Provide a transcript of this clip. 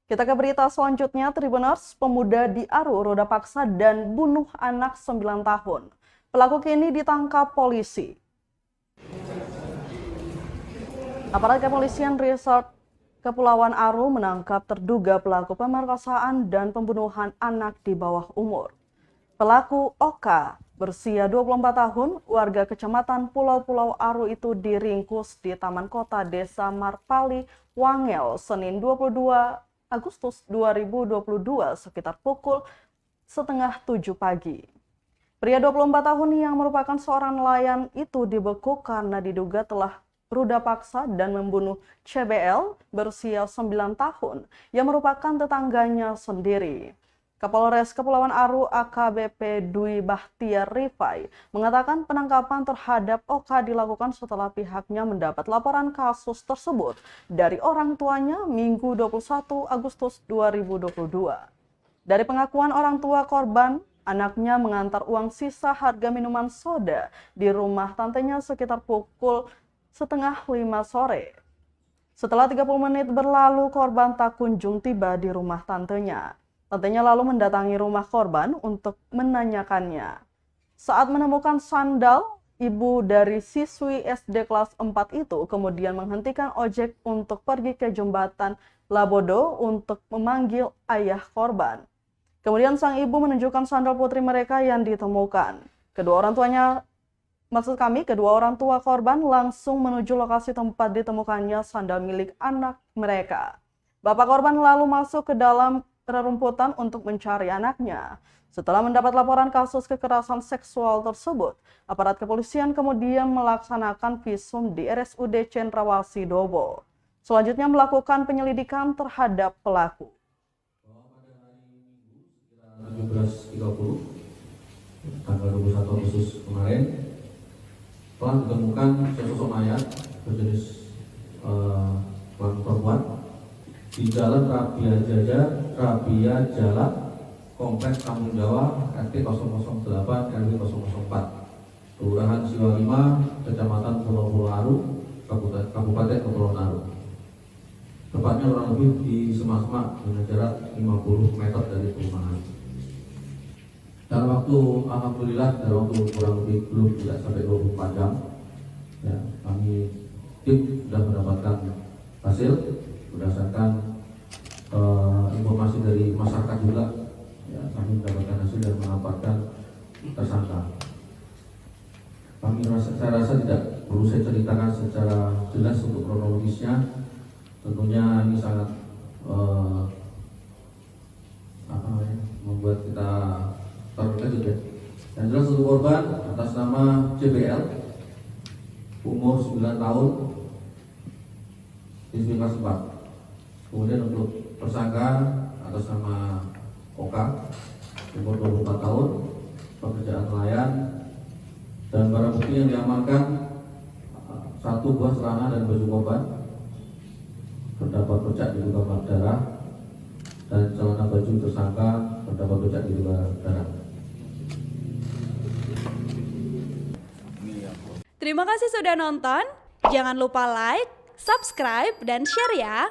Kita ke berita selanjutnya, Tribuners, pemuda diaru roda paksa dan bunuh anak 9 tahun. Pelaku kini ditangkap polisi. Aparat kepolisian Resort Kepulauan Aru menangkap terduga pelaku pemerkosaan dan pembunuhan anak di bawah umur. Pelaku Oka, berusia 24 tahun, warga kecamatan Pulau-Pulau Aru itu diringkus di Taman Kota Desa Marpali, Wangel, Senin 22 Agustus 2022 sekitar pukul setengah 7 pagi. Pria 24 tahun yang merupakan seorang nelayan itu dibekuk karena diduga telah ruda paksa dan membunuh CBL berusia 9 tahun yang merupakan tetangganya sendiri. Kapolres Kepulauan Aru AKBP Dwi Bahtiar Rifai mengatakan penangkapan terhadap Oka dilakukan setelah pihaknya mendapat laporan kasus tersebut dari orang tuanya Minggu 21 Agustus 2022. Dari pengakuan orang tua korban, anaknya mengantar uang sisa harga minuman soda di rumah tantenya sekitar pukul setengah 5 sore. Setelah 30 menit berlalu, korban tak kunjung tiba di rumah tantenya. Tantenya lalu mendatangi rumah korban untuk menanyakannya. Saat menemukan sandal, ibu dari siswi SD kelas 4 itu kemudian menghentikan ojek untuk pergi ke jembatan Labodo untuk memanggil ayah korban. Kemudian sang ibu menunjukkan sandal putri mereka yang ditemukan. Kedua orang tua korban langsung menuju lokasi tempat ditemukannya sandal milik anak mereka. Bapak korban lalu masuk ke dalam rerumputan untuk mencari anaknya. Setelah mendapat laporan kasus kekerasan seksual tersebut, aparat kepolisian kemudian melaksanakan visum di RSUD Cendrawasih Dobo. Selanjutnya melakukan penyelidikan terhadap pelaku. Pada hari Minggu sekitar 17.30 tanggal 21 Agustus kemarin telah ditemukan sesosok mayat berjenis kelamin perempuan di Jalan Rabia Jala, Kompleks Kampung Jawa, RT 008 RW 004, Kelurahan Siwa 5, Kecamatan Pulau-Pulau Aru, Kabupaten Kepulauan Aru. Tepatnya kurang lebih di semak-semak dengan jarak 50 meter dari perumahan. Dalam waktu, alhamdulillah, dalam waktu kurang lebih belum tidak sampai 24 jam, ya, kami tim sudah mendapatkan hasil berdasarkan informasi dari masyarakat juga. Ya, kami mendapatkan hasil dan mengamankan tersangka. Saya rasa tidak perlu saya ceritakan secara jelas untuk kronologisnya. Tentunya ini sangat membuat kita terkejut ya. Yang jelas untuk korban atas nama CBL, umur 9 tahun, siswi kelas 4. Kemudian untuk tersangka atas nama Oka, umur 24 tahun, pekerjaan nelayan, dan barang bukti yang diamankan 1 buah celana dan baju korban, terdapat bercak di luka darah, dan celana baju tersangka terdapat bercak di luka darah. Terima kasih sudah nonton. Jangan lupa like, subscribe, dan share ya.